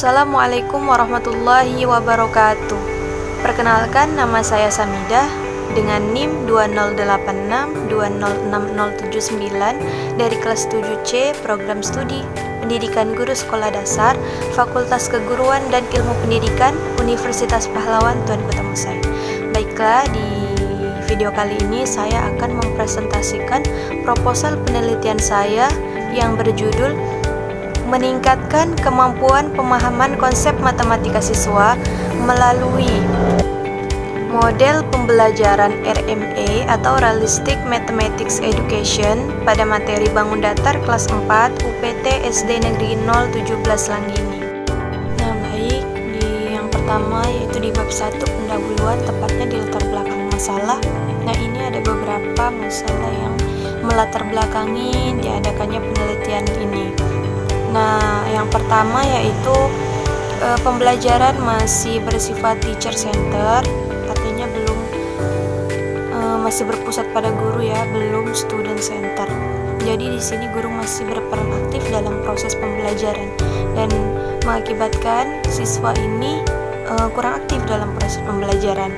Assalamualaikum warahmatullahi wabarakatuh. Perkenalkan, nama saya Samidah dengan NIM 2086206079 dari kelas 7C Program Studi Pendidikan Guru Sekolah Dasar Fakultas Keguruan dan Ilmu Pendidikan Universitas Pahlawan Tuan Kota Musai. Baiklah, di video kali ini saya akan mempresentasikan proposal penelitian saya yang berjudul meningkatkan kemampuan pemahaman konsep matematika siswa melalui model pembelajaran RME atau Realistic Mathematics Education pada materi bangun datar kelas 4 UPT SD Negeri 017 Langgini. Nah, baik, di yang pertama yaitu di bab 1 pendahuluan, tepatnya di latar belakang masalah. Nah, ini ada beberapa masalah yang melatar belakangi diadakannya penelitian ini. Nah, yang pertama yaitu pembelajaran masih bersifat teacher center, artinya belum masih berpusat pada guru ya, belum student center. Jadi di sini guru masih berperan aktif dalam proses pembelajaran dan mengakibatkan siswa ini kurang aktif dalam proses pembelajaran.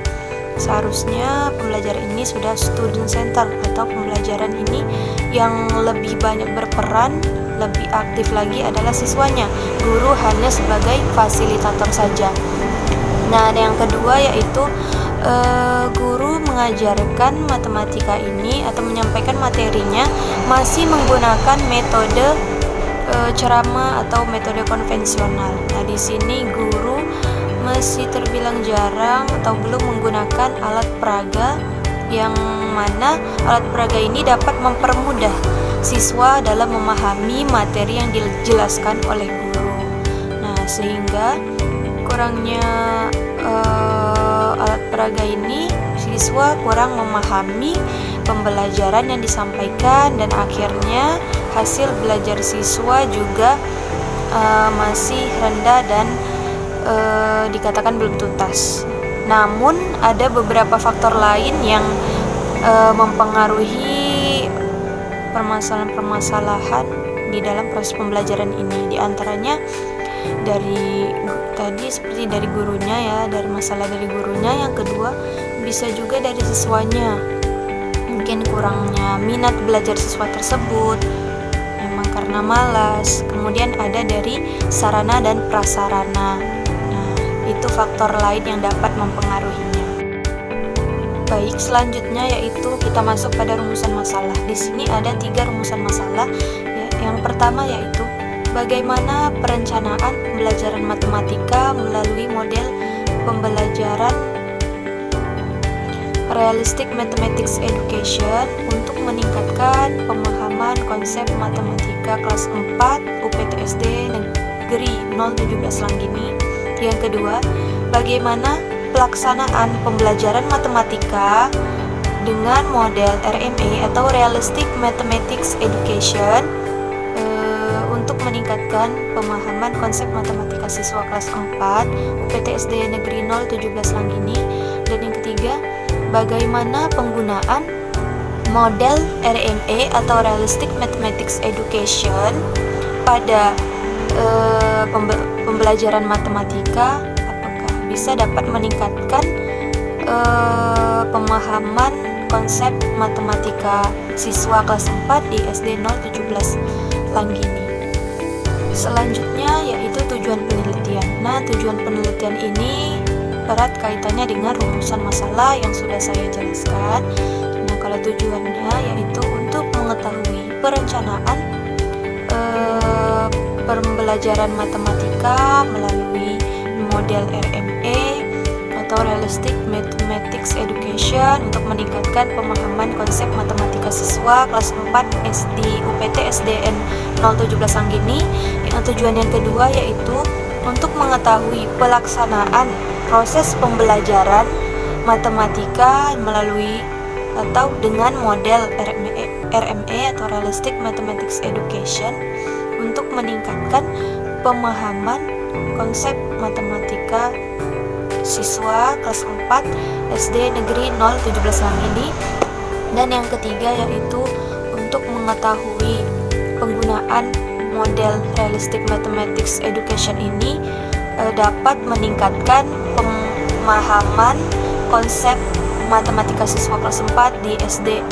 Seharusnya pembelajaran ini sudah student center atau pembelajaran ini yang lebih banyak berperan, lebih aktif lagi adalah siswanya. Guru hanya sebagai fasilitator saja. Nah, yang kedua yaitu guru mengajarkan matematika ini atau menyampaikan materinya masih menggunakan metode ceramah atau metode konvensional. Nah, di sini guru masih terbilang jarang atau belum menggunakan alat peraga, yang mana alat peraga ini dapat mempermudah siswa dalam memahami materi yang dijelaskan oleh guru. Nah, sehingga kurangnya alat peraga ini, siswa kurang memahami pembelajaran yang disampaikan dan akhirnya hasil belajar siswa juga masih rendah dan dikatakan belum tuntas. Namun ada beberapa faktor lain yang mempengaruhi permasalahan-permasalahan di dalam proses pembelajaran ini. Di antaranya dari tadi seperti dari gurunya ya, dari masalah dari gurunya. Yang kedua bisa juga dari siswanya, mungkin kurangnya minat belajar siswa tersebut, memang karena malas. Kemudian ada dari sarana dan prasarana. Nah, itu faktor lain yang dapat mempengaruhinya. Baik, selanjutnya yaitu kita masuk pada rumusan masalah. Di sini ada 3 rumusan masalah. Ya, yang pertama yaitu bagaimana perencanaan pembelajaran matematika melalui model pembelajaran Realistic Mathematics Education untuk meningkatkan pemahaman konsep matematika kelas 4 UPT SD Negeri 017 Langgini. Yang kedua, bagaimana pelaksanaan pembelajaran matematika dengan model RME atau Realistic Mathematics Education untuk meningkatkan pemahaman konsep matematika siswa kelas 4 UPT SD Negeri 017 Langgini. Dan yang ketiga, bagaimana penggunaan model RME atau Realistic Mathematics Education pada pembelajaran matematika, apakah bisa dapat meningkatkan pemahaman konsep matematika siswa kelas 4 di SD 017 Langgini. Selanjutnya yaitu tujuan penelitian. Nah, tujuan penelitian ini erat kaitannya dengan rumusan masalah yang sudah saya jelaskan. Nah, kalau tujuannya yaitu untuk mengetahui perencanaan pembelajaran matematika melalui model RME atau Realistic Mathematics Education untuk meningkatkan pemahaman konsep matematika siswa kelas 4 SD UPT SDN 017 Langgini. Yang tujuan yang kedua yaitu untuk mengetahui pelaksanaan proses pembelajaran matematika melalui atau dengan model RME atau Realistic Mathematics Education untuk meningkatkan pemahaman konsep matematika siswa kelas 4 SD Negeri 017 Langgini. Dan yang ketiga yaitu untuk mengetahui penggunaan model Realistic Mathematics Education ini dapat meningkatkan pemahaman konsep matematika siswa kelas 4 di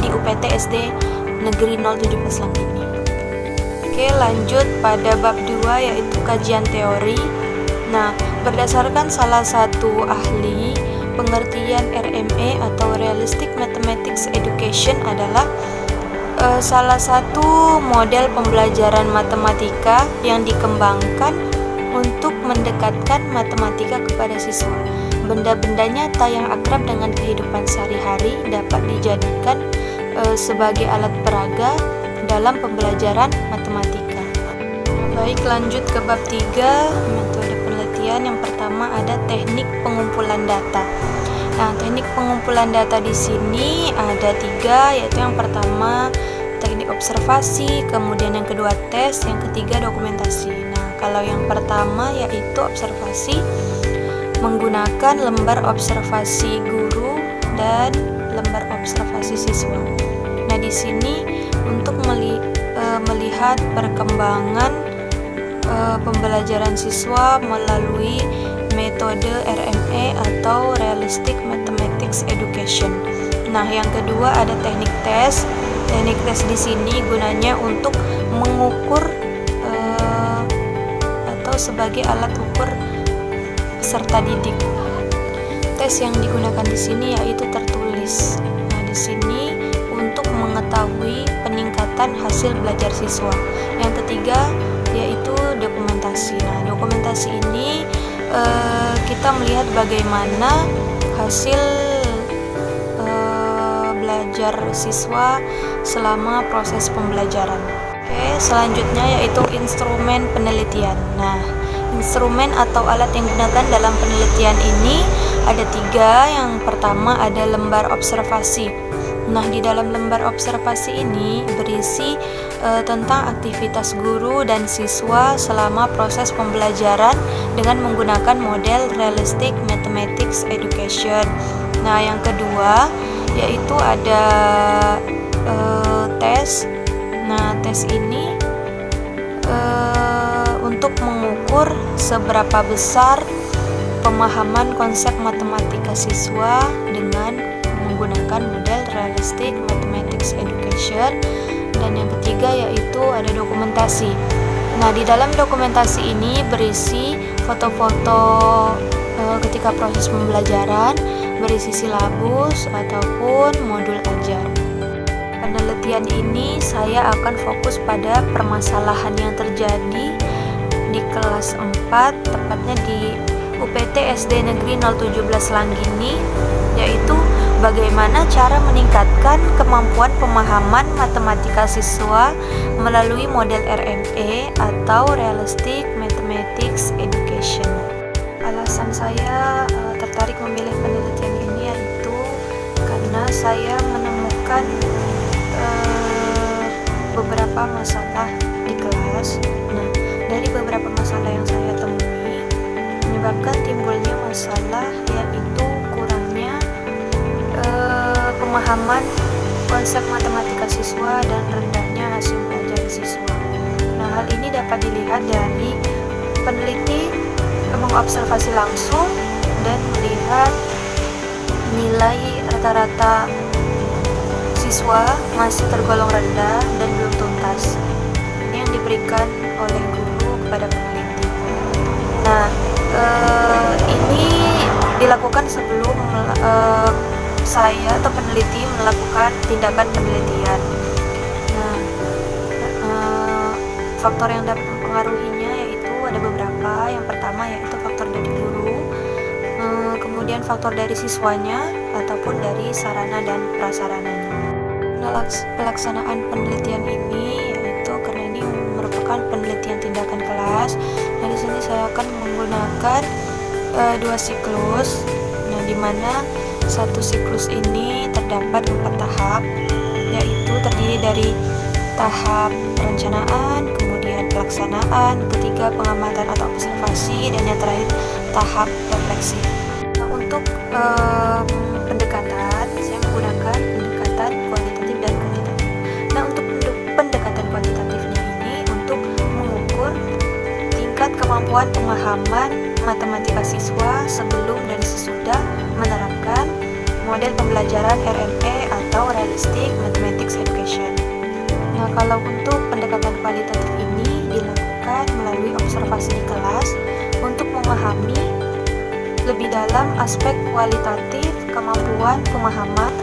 UPT SD Negeri 017 Langgini. Oke, lanjut pada bab 2 yaitu kajian teori. Nah, berdasarkan salah satu ahli, pengertian RME atau Realistic Mathematics Education adalah salah satu model pembelajaran matematika yang dikembangkan untuk mendekatkan matematika kepada siswa. Benda-benda nyata yang akrab dengan kehidupan sehari-hari dapat dijadikan sebagai alat peraga dalam pembelajaran matematika. Baik, lanjut ke bab 3, metode penelitian. Yang pertama ada teknik pengumpulan data. Nah, teknik pengumpulan data di sini ada 3, yaitu yang pertama teknik observasi, kemudian yang kedua tes, yang ketiga dokumentasi. Nah, kalau yang pertama yaitu observasi, menggunakan lembar observasi guru dan lembar observasi siswa. Nah, di sini untuk melihat perkembangan pembelajaran siswa melalui metode RME atau Realistic Mathematics Education. Nah, yang kedua ada teknik tes. Teknik tes di sini gunanya untuk mengukur atau sebagai alat ukur peserta didik. Tes yang digunakan di sini yaitu tertulis. Nah, di sini untuk mengetahui peningkatan hasil belajar siswa. Yang ketiga yaitu dokumentasi. Nah, dokumentasi ini kita melihat bagaimana hasil belajar siswa selama proses pembelajaran. Oke, selanjutnya yaitu instrumen penelitian. Nah, instrumen atau alat yang digunakan dalam penelitian ini ada 3. Yang pertama ada lembar observasi. Nah, di dalam lembar observasi ini berisi tentang aktivitas guru dan siswa selama proses pembelajaran dengan menggunakan model Realistic Mathematics Education. Nah, yang kedua yaitu ada tes. Nah, tes ini untuk mengukur seberapa besar pemahaman konsep matematika siswa dengan menggunakan model Realistic Mathematics Education. Dan yang ketiga yaitu ada dokumentasi. Nah, di dalam dokumentasi ini berisi foto-foto ketika proses pembelajaran, berisi silabus ataupun modul ajar. Penelitian ini saya akan fokus pada permasalahan yang terjadi di kelas 4, tepatnya di UPT SD Negeri 017 Langgini, yaitu bagaimana cara meningkatkan kemampuan pemahaman matematika siswa melalui model RME atau Realistic Mathematics Education. Alasan saya tertarik memilih penelitian ini yaitu karena saya menemukan beberapa masalah di kelas. Nah, dari beberapa masalah yang saya temui menyebabkan timbulnya masalah yaitu kurangnya pemahaman konsep matematika siswa dan rendahnya hasil belajar siswa. Nah, hal ini dapat dilihat dari peneliti mengobservasi langsung dan melihat nilai rata-rata siswa masih tergolong rendah dan belum tuntas. Ini yang diberikan oleh guru kepada peneliti. Nah, ini dilakukan sebelum saya atau peneliti melakukan tindakan penelitian. Nah, faktor yang dapat mempengaruhinya yaitu ada beberapa. Yang pertama yaitu faktor dari guru, kemudian faktor dari siswanya ataupun dari sarana dan prasarananya. Nah, pelaksanaan penelitian ini yaitu karena ini merupakan penelitian tindakan kelas. Nah, di sini saya akan menggunakan 2 siklus. Nah, di mana satu siklus ini terdapat 4 tahap, yaitu terdiri dari tahap perencanaan, kemudian pelaksanaan, ketiga pengamatan atau observasi, dan yang terakhir tahap refleksi. Nah, untuk pendekatan, saya menggunakan pendekatan kualitatif dan kuantitatif. Nah, untuk pendekatan kuantitatifnya ini untuk mengukur tingkat kemampuan pemahaman matematika siswa sebelum dan sesudah menerapkan model pembelajaran RME atau Realistic Mathematics Education. Nah, kalau untuk pendekatan kualitatif ini dilakukan melalui observasi di kelas untuk memahami lebih dalam aspek kualitatif kemampuan pemahaman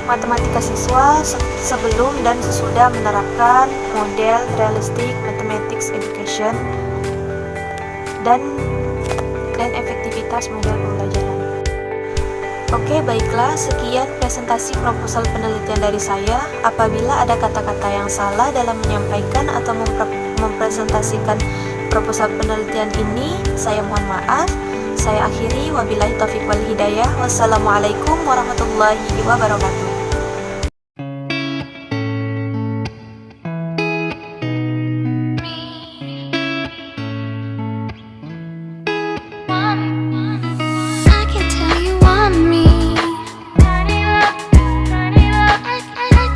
matematika siswa sebelum dan sesudah menerapkan model Realistic Mathematics Education dan efektivitas model pembelajaran. Oke, baiklah, sekian presentasi proposal penelitian dari saya. Apabila ada kata-kata yang salah dalam menyampaikan atau mempresentasikan proposal penelitian ini, saya mohon maaf. Saya akhiri, wabillahi taufiq wal hidayah. Wassalamualaikum warahmatullahi wabarakatuh.